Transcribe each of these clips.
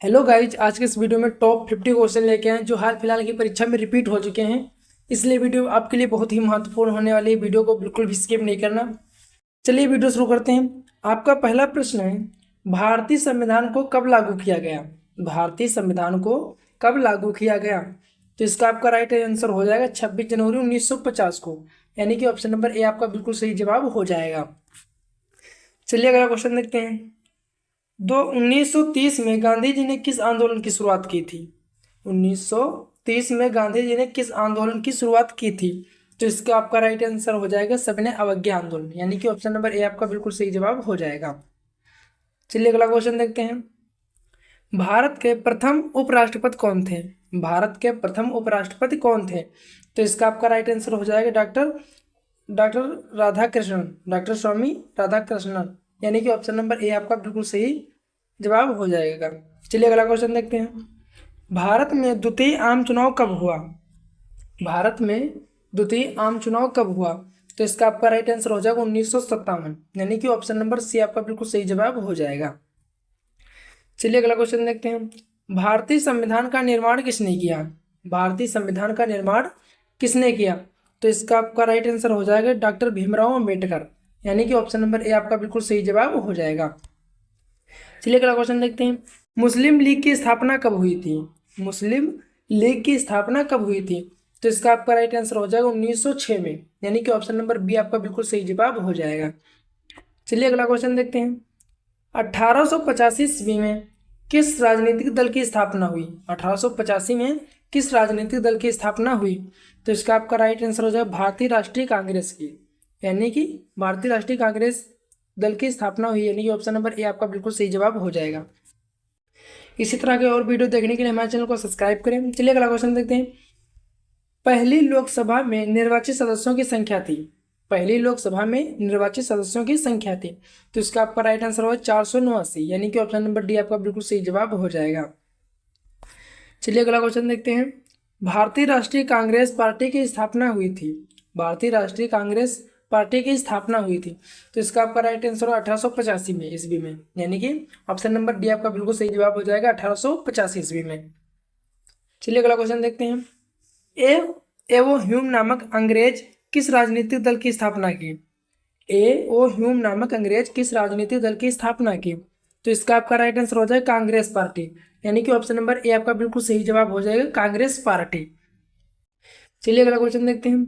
Hello guys, आज के इस वीडियो में टॉप 50 क्वेश्चन लेके आए हैं जो हाल फिलहाल की परीक्षा में रिपीट हो चुके हैं। इसलिए वीडियो आपके लिए बहुत ही महत्वपूर्ण होने वाली है। वीडियो को बिल्कुल भी स्किप नहीं करना। चलिए वीडियो शुरू करते हैं। आपका पहला प्रश्न है, भारतीय संविधान को कब लागू किया गया? भारतीय संविधान को कब लागू किया गया? तो इसका आपका राइट आंसर हो जाएगा 26 जनवरी 1950 को, यानी कि ऑप्शन नंबर ए आपका बिल्कुल सही जवाब हो जाएगा। चलिए अगला क्वेश्चन देखते हैं। 1930 में गांधी जी ने किस आंदोलन की शुरुआत की थी? 1930 में गांधी जी ने किस आंदोलन की शुरुआत की थी? तो इसका आपका राइट आंसर हो जाएगा सविनय अवज्ञा आंदोलन, यानी कि ऑप्शन नंबर ए आपका बिल्कुल सही जवाब हो जाएगा। चलिए अगला क्वेश्चन देखते हैं। भारत के प्रथम उपराष्ट्रपति कौन थे? भारत के प्रथम उपराष्ट्रपति कौन थे? तो इसका आपका राइट आंसर हो जाएगा डॉक्टर डॉक्टर राधाकृष्णन, डॉक्टर स्वामी राधाकृष्णन, यानी कि ऑप्शन नंबर ए आपका बिल्कुल सही जवाब हो जाएगा। चलिए अगला क्वेश्चन देखते हैं। भारत में द्वितीय आम चुनाव कब हुआ? भारत में द्वितीय आम चुनाव कब हुआ? तो इसका आपका राइट आंसर हो जाएगा 1957, यानी कि ऑप्शन नंबर सी आपका बिल्कुल सही जवाब हो जाएगा। चलिए अगला क्वेश्चन देखते हैं। भारतीय संविधान का निर्माण किसने किया? भारतीय संविधान का निर्माण किसने किया? तो इसका आपका राइट आंसर हो जाएगा डॉक्टर भीमराव अम्बेडकर, यानी कि ऑप्शन नंबर ए आपका बिल्कुल सही जवाब हो जाएगा। चलिए अगला क्वेश्चन देखते हैं। मुस्लिम लीग की स्थापना कब हुई थी? मुस्लिम लीग की स्थापना कब हुई थी? तो इसका आपका राइट आंसर हो जाएगा 1906 में, यानी कि ऑप्शन नंबर बी आपका बिल्कुल सही जवाब हो जाएगा। चलिए अगला क्वेश्चन देखते हैं। 1885 ईस्वी में किस राजनीतिक दल की स्थापना हुई? 1885 में किस राजनीतिक दल की स्थापना हुई? तो इसका आपका राइट आंसर हो जाएगा भारतीय राष्ट्रीय कांग्रेस की, यानी कि भारतीय राष्ट्रीय कांग्रेस दल की स्थापना हुई, यानी कि ऑप्शन नंबर ए आपका बिल्कुल सही जवाब हो जाएगा। इसी तरह के और वीडियो देखने के लिए हमारे चैनल को सब्सक्राइब करें। चलिए अगला क्वेश्चन देखते हैं। पहली लोकसभा में निर्वाचित सदस्यों की संख्या थी? पहली लोकसभा में निर्वाचित सदस्यों की संख्या थी, तो इसका आपका राइट आंसर होगा 489, यानी कि ऑप्शन नंबर डी आपका बिल्कुल सही जवाब हो जाएगा। चलिए अगला क्वेश्चन देखते हैं। भारतीय राष्ट्रीय कांग्रेस पार्टी की स्थापना हुई थी? भारतीय राष्ट्रीय कांग्रेस पार्टी की स्थापना हुई थी, तो इसका आपका राइट आंसर होगा 1885 में ईस्वी में, यानी कि ऑप्शन नंबर डी आपका बिल्कुल सही जवाब हो जाएगा 1885 ईस्वी में। चलिए अगला क्वेश्चन देखते हैं। एवो ह्यूम नामक अंग्रेज किस राजनीतिक दल की स्थापना की? ओ ह्यूम नामक अंग्रेज किस राजनीतिक दल की स्थापना की? तो इसका आपका राइट आंसर हो जाएगा कांग्रेस पार्टी, यानी कि ऑप्शन नंबर ए आपका बिल्कुल सही जवाब हो जाएगा कांग्रेस पार्टी। चलिए अगला क्वेश्चन देखते हैं।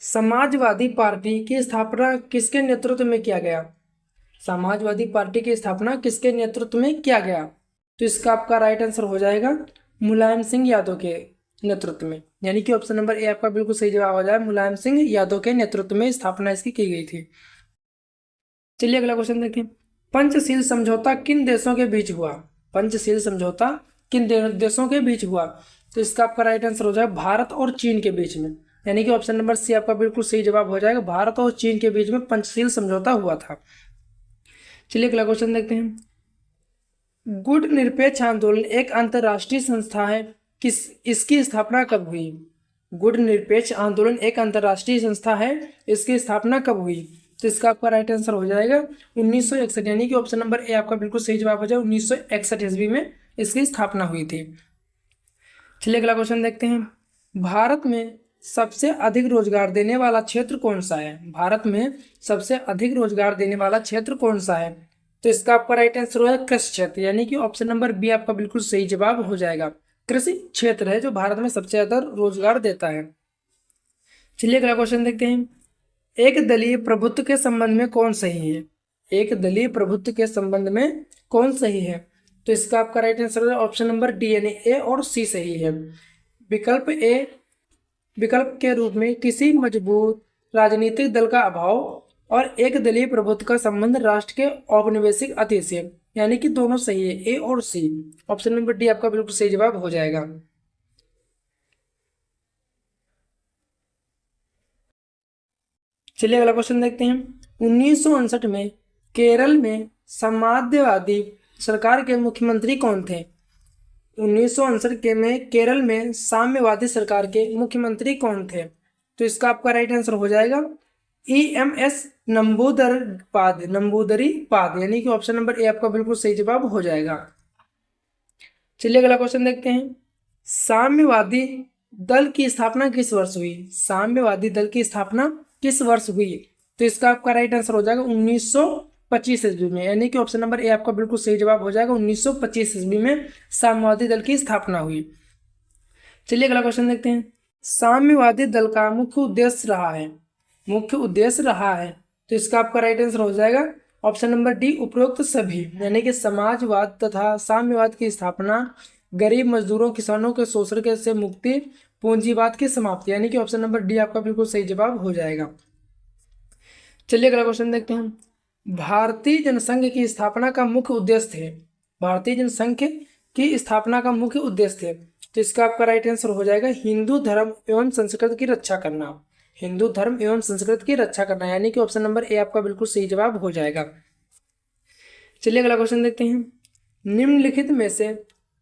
समाजवादी पार्टी की स्थापना किसके नेतृत्व में किया गया? समाजवादी पार्टी की स्थापना किसके नेतृत्व में किया गया? तो इसका आपका राइट आंसर हो जाएगा मुलायम सिंह यादव के नेतृत्व में, यानी कि ऑप्शन नंबर ए आपका बिल्कुल सही जवाब हो जाएगा मुलायम सिंह यादव के नेतृत्व में स्थापना इसकी की गई थी। चलिए अगला क्वेश्चन देखें। पंचशील समझौता किन देशों के बीच हुआ? पंचशील समझौता किन देशों के बीच हुआ? तो इसका आपका राइट आंसर हो जाएगा भारत और चीन के बीच में, यानी कि ऑप्शन नंबर सी आपका बिल्कुल सही जवाब हो जाएगा। भारत और चीन के बीच में पंचशील समझौता हुआ था। चलिए अगला क्वेश्चन देखते हैं। गुट निरपेक्ष आंदोलन एक अंतर्राष्ट्रीय संस्था है, किस इसकी स्थापना कब हुई? गुट निरपेक्ष आंदोलन एक अंतर्राष्ट्रीय संस्था है, इसकी स्थापना कब हुई? तो इसका आपका राइट आंसर हो जाएगा 1961, यानी कि ऑप्शन नंबर ए आपका बिल्कुल सही जवाब हो जाएगा 1961 ईस्वी में इसकी स्थापना हुई थी। चलिए अगला क्वेश्चन देखते हैं। भारत में सबसे अधिक रोजगार देने वाला क्षेत्र कौन सा है? भारत में सबसे अधिक रोजगार देने वाला क्षेत्र कौन सा है? तो इसका आपका राइट आंसर होगा कृषि क्षेत्र, यानी कि ऑप्शन नंबर बी आपका बिल्कुल सही जवाब हो जाएगा। कृषि क्षेत्र है जो भारत में सबसे ज्यादा रोजगार देता है। चलिए अगला क्वेश्चन देखते हैं। एक दलीय प्रभुत्व के संबंध में कौन सही है? एक दलीय प्रभुत्व के संबंध में कौन सही है? तो इसका आपका राइट आंसर है ऑप्शन नंबर डी, यानी ए और सी सही है। विकल्प ए विकल्प के रूप में किसी मजबूत राजनीतिक दल का अभाव और एक दलीय प्रभुत्व का संबंध राष्ट्र के औपनिवेशिक अति से, यानी कि दोनों सही है, ए और सी। ऑप्शन नंबर डी आपका बिल्कुल सही जवाब हो जाएगा। चलिए अगला क्वेश्चन देखते हैं। 1959 में केरल में समाजवादी सरकार के मुख्यमंत्री कौन थे? 1959 के में केरल में साम्यवादी सरकार के मुख्यमंत्री कौन थे? तो इसका आपका राइट आंसर हो जाएगा EMS नंबूदरी पाद, यानी कि ऑप्शन नंबर ए आपका बिल्कुल सही जवाब हो जाएगा। चलिए अगला क्वेश्चन देखते हैं। साम्यवादी दल की स्थापना किस वर्ष हुई? साम्यवादी दल की स्थापना किस वर्ष हुई? तो इसका आपका राइट आंसर हो जाएगा 1925 ईस्वी में, यानी कि ऑप्शन नंबर ए आपका बिल्कुल सही जवाब हो जाएगा। 1925 ईस्वी में साम्यवादी दल की स्थापना हुई। चलिए अगला क्वेश्चन देखते हैं। साम्यवादी दल का मुख्य उद्देश्य रहा है, मुख्य उद्देश्य रहा है, तो इसका आपका राइट आंसर हो जाएगा ऑप्शन नंबर डी उपरोक्त सभी, यानी कि समाजवाद तथा साम्यवाद की स्थापना, गरीब मजदूरों किसानों के शोषण के से मुक्ति, पूंजीवाद की समाप्ति, यानी कि ऑप्शन नंबर डी आपका बिल्कुल सही जवाब हो जाएगा। चलिए अगला क्वेश्चन देखते हैं। भारतीय जनसंघ की स्थापना का मुख्य उद्देश्य थे, भारतीय जनसंघ की स्थापना का मुख्य उद्देश्य थे, तो इसका आपका राइट आंसर हो जाएगा हिंदू धर्म एवं संस्कृति की रक्षा करना, हिंदू धर्म एवं संस्कृति की रक्षा करना, यानी कि ऑप्शन नंबर ए आपका बिल्कुल सही जवाब हो जाएगा। चलिए अगला क्वेश्चन देखते हैं। निम्नलिखित में से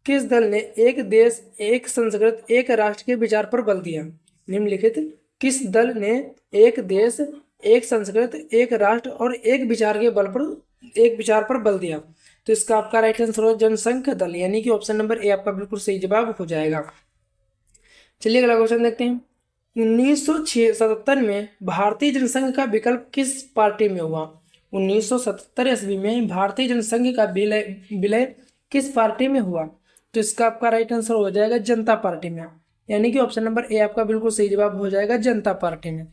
किस दल ने एक देश एक संस्कृति एक राष्ट्र के विचार पर बल दिया? निम्नलिखित किस दल ने एक देश एक संस्कृति एक राष्ट्र और एक विचार पर बल दिया? तो इसका आपका राइट आंसर हो जनसंघ दल, यानी कि ऑप्शन नंबर ए आपका बिल्कुल सही जवाब हो जाएगा। चलिए अगला क्वेश्चन देखते हैं। 1977 में भारतीय जनसंघ का विकल्प किस पार्टी में हुआ? 1977 ईस्वी में भारतीय जनसंघ का विलय किस पार्टी में हुआ? तो इसका आपका राइट आंसर हो जाएगा जनता पार्टी में, यानी कि ऑप्शन नंबर ए आपका बिल्कुल सही जवाब हो जाएगा जनता पार्टी में।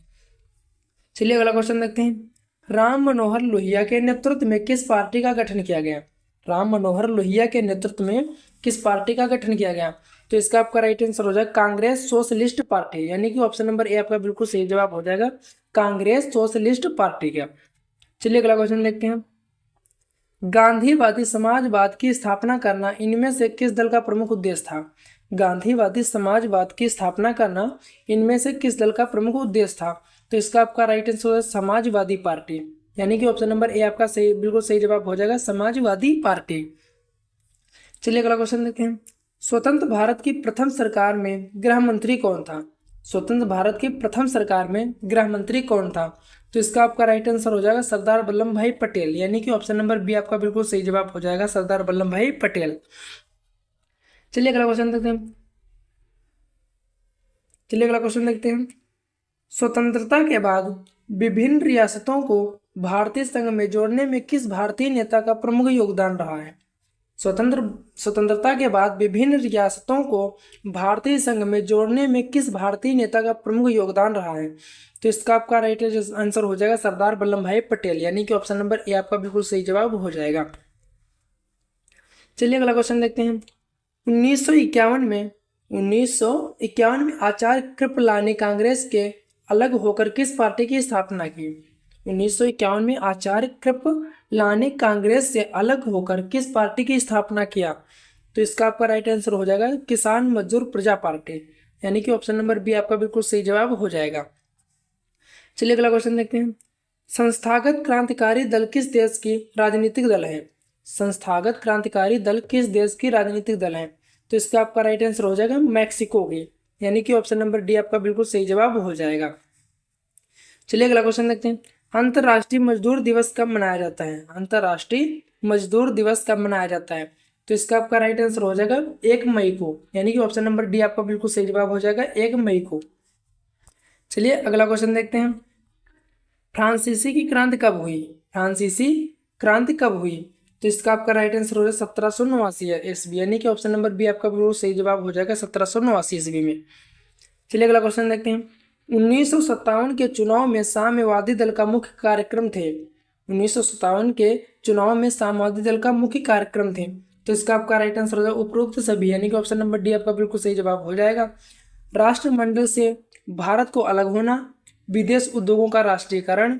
चलिए अगला क्वेश्चन देखते हैं। राम मनोहर लोहिया के नेतृत्व में किस पार्टी का गठन किया गया? राम मनोहर लोहिया के नेतृत्व में किस पार्टी का गठन किया गया? तो इसका आपका राइट आंसर हो जाएगा कांग्रेस सोशलिस्ट पार्टी, यानी कि ऑप्शन नंबर ए आपका बिल्कुल सही जवाब हो जाएगा कांग्रेस सोशलिस्ट पार्टी का। चलिए अगला क्वेश्चन देखते हैं। गांधीवादी समाजवाद की स्थापना करना इनमें से किस दल का प्रमुख उद्देश्य था? गांधीवादी समाजवाद की स्थापना करना इनमें से किस दल का प्रमुख उद्देश्य था? तो इसका आपका राइट आंसर है समाजवादी पार्टी, यानी कि ऑप्शन नंबर ए आपका सही बिल्कुल सही जवाब हो जाएगा समाजवादी पार्टी। चलिए अगला क्वेश्चन देखते हैं। स्वतंत्र भारत की प्रथम सरकार में गृह मंत्री कौन था? स्वतंत्र भारत की प्रथम सरकार में गृह मंत्री कौन था? तो इसका आपका राइट आंसर हो जाएगा सरदार वल्लभ भाई पटेल, यानी कि ऑप्शन नंबर बी आपका बिल्कुल सही जवाब हो जाएगा सरदार वल्लभ भाई पटेल। चलिए अगला क्वेश्चन देखते हैं। स्वतंत्रता के बाद विभिन्न रियासतों को भारतीय संघ में जोड़ने में किस भारतीय नेता का प्रमुख योगदान रहा है? स्वतंत्रता के बाद विभिन्न रियासतों को भारतीय संघ में जोड़ने में किस भारतीय नेता का प्रमुख योगदान रहा है? तो इसका आपका राइट आंसर हो जाएगा सरदार वल्लभ भाई पटेल, यानी कि ऑप्शन नंबर ए आपका बिल्कुल सही जवाब हो जाएगा। चलिए अगला क्वेश्चन देखते हैं। 1951 में आचार्य कृपलानी कांग्रेस के अलग होकर किस पार्टी की स्थापना की? 1951 में आचार्य कृपलानी कांग्रेस से अलग होकर किस पार्टी की स्थापना किया? तो इसका आपका राइट आंसर हो जाएगा किसान मजदूर प्रजा पार्टी, यानी कि ऑप्शन नंबर बी आपका बिल्कुल सही जवाब हो जाएगा। चलिए अगला क्वेश्चन देखते हैं। संस्थागत क्रांतिकारी दल किस देश की राजनीतिक दल है? संस्थागत क्रांतिकारी दल किस देश की राजनीतिक दल है? तो इसका आपका राइट आंसर हो जाएगा मैक्सिको की, यानी कि ऑप्शन नंबर डी आपका बिल्कुल सही जवाब हो जाएगा। चलिए अगला क्वेश्चन देखते हैं। अंतर्राष्ट्रीय मजदूर दिवस कब मनाया जाता है? अंतर्राष्ट्रीय मजदूर दिवस कब मनाया जाता है? तो इसका आपका राइट आंसर हो जाएगा 1 मई को, यानी कि ऑप्शन नंबर डी आपका बिल्कुल सही जवाब हो जाएगा 1 मई को। चलिए अगला क्वेश्चन देखते हैं। फ्रांसीसी की क्रांति कब हुई? फ्रांसीसी क्रांति कब हुई? तो इसका आपका राइट आंसर हो जाएगा 1789 ईस्वी, यानी कि ऑप्शन नंबर बी आपका बिल्कुल सही जवाब हो जाएगा 1789 ईस्वी में। चलिए अगला क्वेश्चन देखते हैं। 1957 के चुनाव में साम्यवादी दल का मुख्य कार्यक्रम थे। 1957 के चुनाव में साम्यवादी दल का मुख्य कार्यक्रम थे, तो इसका आपका राइट आंसर हो जाएगा उपरोक्त सभी, यानी कि ऑप्शन नंबर डी आपका बिल्कुल सही जवाब हो जाएगा। राष्ट्रमंडल से भारत को अलग होना, विदेश उद्योगों का राष्ट्रीयकरण,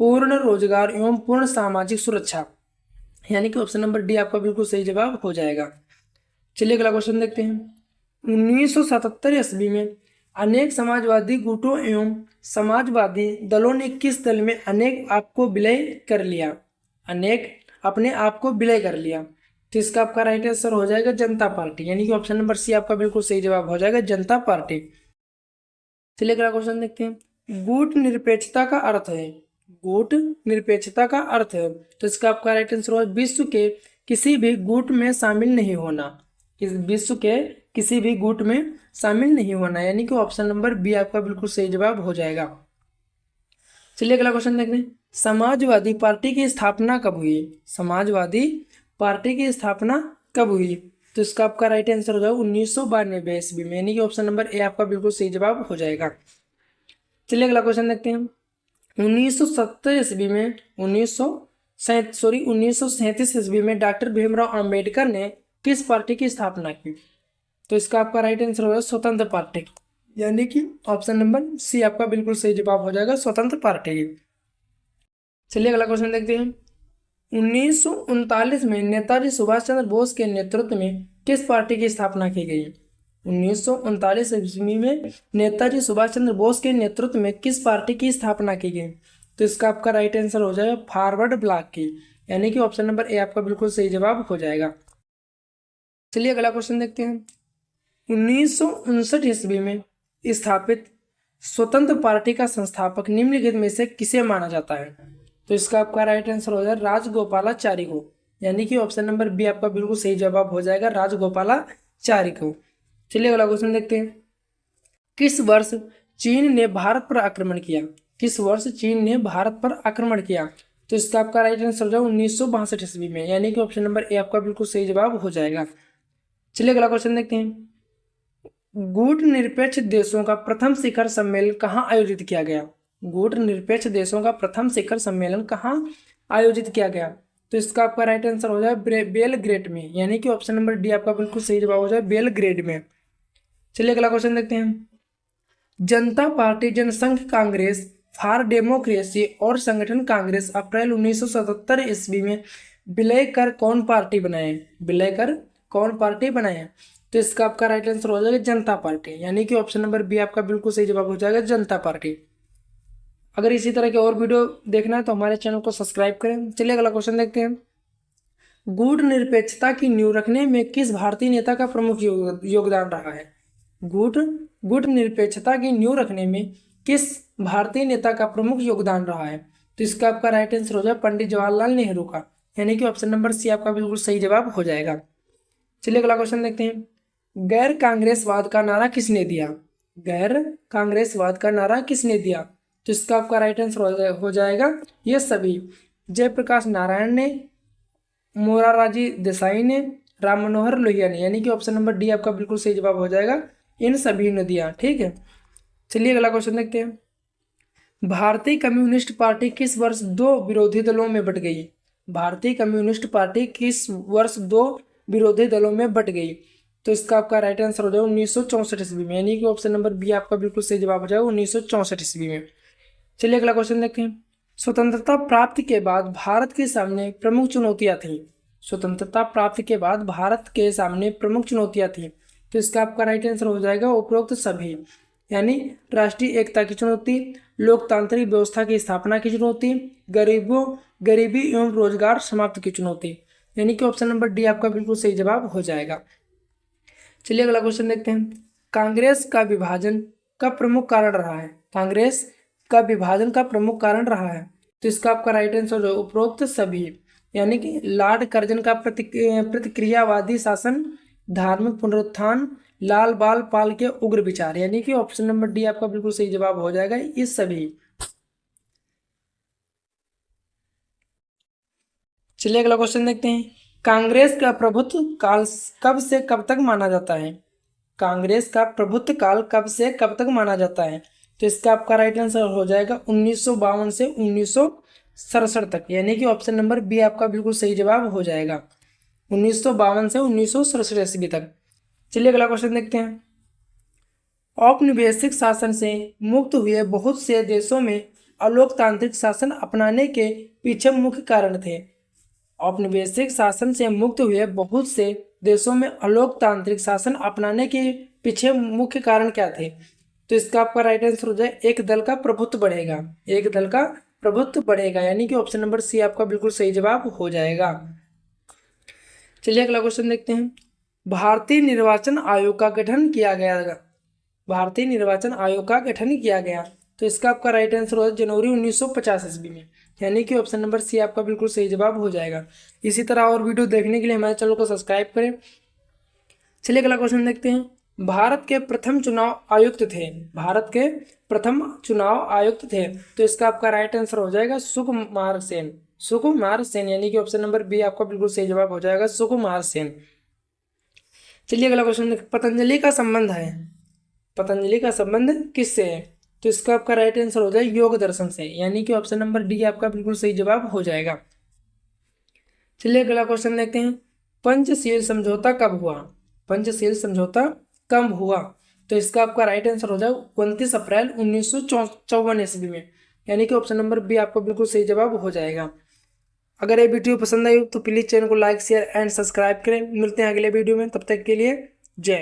पूर्ण रोजगार एवं पूर्ण सामाजिक सुरक्षा, यानी कि ऑप्शन नंबर डी आपका बिल्कुल सही जवाब हो जाएगा। चलिए अगला क्वेश्चन देखते हैं। 1977 ईस्वी में अनेक समाजवादी गुटों एवं समाजवादी दलों ने किस दल में अपने आप को विलय कर लिया? तो इसका आपका राइट आंसर हो जाएगा जनता पार्टी, यानी कि ऑप्शन नंबर सी आपका बिल्कुल सही जवाब हो जाएगा जनता पार्टी। चलिए अगला क्वेश्चन देखते हैं। गुट निरपेक्षता का अर्थ है, तो इसका आपका राइट आंसर होगा विश्व के किसी भी गुट में शामिल नहीं होना। विश्व के किसी भी गुट में शामिल नहीं होना, यानी कि ऑप्शन नंबर बी आपका बिल्कुल सही जवाब हो जाएगा। चलिए अगला क्वेश्चन देखते हैं, समाजवादी पार्टी की स्थापना कब हुई? समाजवादी पार्टी की स्थापना कब हुई? तो इसका आपका राइट आंसर हो जाएगा 1992 ईस्वी में, यानी कि ऑप्शन नंबर ए आपका बिल्कुल सही जवाब हो जाएगा। चलिए अगला क्वेश्चन देखते हैं, 1970 ईस्वी में 1937 ईस्वी में डॉक्टर भीमराव अंबेडकर ने किस पार्टी की स्थापना की? तो इसका आपका राइट आंसर होगा स्वतंत्र पार्टी, यानी कि ऑप्शन नंबर सी आपका बिल्कुल सही जवाब हो जाएगा, स्वतंत्र पार्टी। चलिए अगला क्वेश्चन देखते हैं, 1939 में नेताजी सुभाष चंद्र बोस के नेतृत्व में किस पार्टी की स्थापना की गई? 1939 ईस्वी में नेताजी सुभाष चंद्र बोस के नेतृत्व में किस पार्टी की स्थापना की गई? तो इसका आपका राइट आंसर हो जाएगा फॉरवर्ड ब्लॉक की, यानी कि ऑप्शन नंबर ए आपका बिल्कुल सही जवाब हो जाएगा। चलिए अगला क्वेश्चन देखते हैं, 1959 ईस्वी में स्थापित स्वतंत्र पार्टी का संस्थापक निम्नलिखित में से किसे माना जाता है? तो इसका आपका राइट आंसर हो जाएगा राजगोपालाचारी को, यानी कि ऑप्शन नंबर बी आपका बिल्कुल सही जवाब हो जाएगा, राजगोपालाचारी को। चलिए अगला क्वेश्चन देखते हैं, किस वर्ष चीन ने भारत पर आक्रमण किया? किस वर्ष चीन ने भारत पर आक्रमण किया? तो इसका आपका राइट आंसर हो जाएगा 1962 ईस्वी में, यानी कि ऑप्शन नंबर ए आपका बिल्कुल सही जवाब हो जाएगा। चलिए अगला क्वेश्चन देखते हैं, गुट निरपेक्ष देशों का प्रथम शिखर सम्मेलन कहाँ आयोजित किया गया? गुट निरपेक्ष देशों का प्रथम शिखर सम्मेलन कहाँ आयोजित किया गया? तो इसका आपका राइट आंसर हो जाए बेलग्रेड में, यानी कि ऑप्शन नंबर डी आपका बिल्कुल सही जवाब हो जाए, बेलग्रेड में। चलिए अगला क्वेश्चन देखते हैं, जनता पार्टी जनसंघ कांग्रेस फॉर डेमोक्रेसी और संगठन कांग्रेस अप्रैल 1977 ईस्वी में विलय कर कौन पार्टी बनाए? विलय कर कौन पार्टी बनाए? तो इसका आपका राइट आंसर हो जाएगा जनता पार्टी, यानी कि ऑप्शन नंबर बी आपका बिल्कुल सही जवाब हो जाएगा, जनता पार्टी। अगर इसी तरह के और वीडियो देखना है तो हमारे चैनल को सब्सक्राइब करें। चलिए अगला क्वेश्चन देखते हैं, गुट निरपेक्षता की नींव रखने में किस भारतीय नेता का प्रमुख योगदान रहा है? गुट निरपेक्षता की नींव रखने में किस भारतीय नेता का प्रमुख योगदान रहा है? तो इसका आपका राइट आंसर हो जाए पंडित जवाहरलाल नेहरू का, यानी कि ऑप्शन नंबर सी आपका बिल्कुल सही जवाब हो जाएगा। चलिए अगला क्वेश्चन देखते हैं, गैर कांग्रेसवाद का नारा किसने दिया? गैर कांग्रेसवाद का नारा किसने दिया? तो इसका आपका राइट आंसर हो जाएगा ये सभी, जयप्रकाश नारायण ने, मोरारजी देसाई ने, राम मनोहर लोहिया ने, यानी कि ऑप्शन नंबर डी आपका बिल्कुल सही जवाब हो जाएगा, इन सभी ने दिया। ठीक है, चलिए अगला क्वेश्चन देखते हैं, भारतीय कम्युनिस्ट पार्टी किस वर्ष दो विरोधी दलों में बट गई? भारतीय कम्युनिस्ट पार्टी किस वर्ष दो विरोधी दलों में बट गई? तो इसका आपका राइट आंसर हो जाएगा 1964 ईस्वी में, यानी कि ऑप्शन नंबर बी आपका बिल्कुल सही जवाब हो जाएगा 1964 ईस्वी में। चलिए अगला क्वेश्चन देखते हैं, स्वतंत्रता प्राप्ति के बाद भारत के सामने प्रमुख चुनौतियां थी। स्वतंत्रता प्राप्ति के बाद भारत के सामने प्रमुख चुनौतियां थी। तो इसका आपका राइट आंसर हो जाएगा उपरोक्त सभी, यानी राष्ट्रीय एकता की चुनौती, लोकतांत्रिक व्यवस्था की स्थापना की चुनौती, गरीबी एवं रोजगार समाप्त की चुनौती, यानी कि ऑप्शन नंबर डी आपका बिल्कुल सही जवाब हो जाएगा। चलिए अगला क्वेश्चन देखते हैं, कांग्रेस का विभाजन का प्रमुख कारण रहा है? कांग्रेस का विभाजन का प्रमुख कारण रहा है। तो इसका आपका राइट आंसर हो उपरोक्त सभी, यानी कि लॉर्ड कर्जन का प्रतिक्रियावादी शासन, धार्मिक पुनरुत्थान, लाल बाल पाल के उग्र विचार, यानी कि ऑप्शन नंबर डी आपका बिल्कुल सही जवाब हो जाएगा, ये सभी। चलिए अगला क्वेश्चन देखते हैं, कांग्रेस का प्रभुत्व काल कब से कब तक माना जाता है? कांग्रेस का प्रभुत्व काल कब से कब तक माना जाता है? तो इसका आपका राइट आंसर हो जाएगा 1952 से 1967 तक, यानी कि ऑप्शन नंबर बी आपका बिल्कुल सही जवाब हो जाएगा, 1952 से 1967 ईस्वी तक। चलिए अगला क्वेश्चन देखते हैं, औपनिवेशिक शासन से मुक्त हुए बहुत से देशों में अलोकतांत्रिक शासन अपनाने के पीछे मुख्य कारण थे। औपनिवेशिक शासन से मुक्त हुए बहुत से देशों में अलोकतांत्रिक शासन अपनाने के पीछे मुख्य कारण क्या थे? तो इसका आपका राइट आंसर हो जाए एक दल का प्रभुत्व बढ़ेगा, एक दल का प्रभुत्व बढ़ेगा, यानी कि ऑप्शन नंबर सी आपका बिल्कुल सही जवाब हो जाएगा। चलिए अगला क्वेश्चन देखते हैं, भारतीय निर्वाचन आयोग का गठन किया गया। भारतीय निर्वाचन आयोग का गठन किया गया, तो इसका आपका राइट आंसर हो जाए जनवरी 1950 ईस्वी में, यानी कि ऑप्शन नंबर सी आपका बिल्कुल सही जवाब हो जाएगा। इसी तरह और वीडियो देखने के लिए हमारे चैनल को सब्सक्राइब करें चलिए अगला क्वेश्चन देखते हैं। भारत के प्रथम चुनाव आयुक्त थे, भारत के प्रथम चुनाव आयुक्त थे, तो इसका आपका राइट आंसर हो जाएगा सुकुमार सेन, सुकुमार सेन, यानी कि ऑप्शन नंबर बी आपका बिल्कुल सही जवाब हो जाएगा, सुकुमार सेन। चलिए अगला क्वेश्चन, पतंजलि का संबंध है, पतंजलि का संबंध किससे है, तो इसका आपका राइट आंसर हो जाएगा योग दर्शन से, यानी कि ऑप्शन नंबर डी आपका बिल्कुल सही जवाब हो जाएगा। चलिए अगला क्वेश्चन देखते हैं। पंचशील समझौता कब हुआ, पंचशील समझौता कब हुआ, तो इसका आपका राइट आंसर हो जाएगा 29 अप्रैल 1954 ईस्वी में, यानी कि ऑप्शन नंबर बी आपका बिल्कुल सही जवाब हो जाएगा। अगर ये वीडियो पसंद आई तो प्लीज़ चैनल को लाइक शेयर एंड सब्सक्राइब करें। मिलते हैं अगले वीडियो में, तब तक के लिए जय।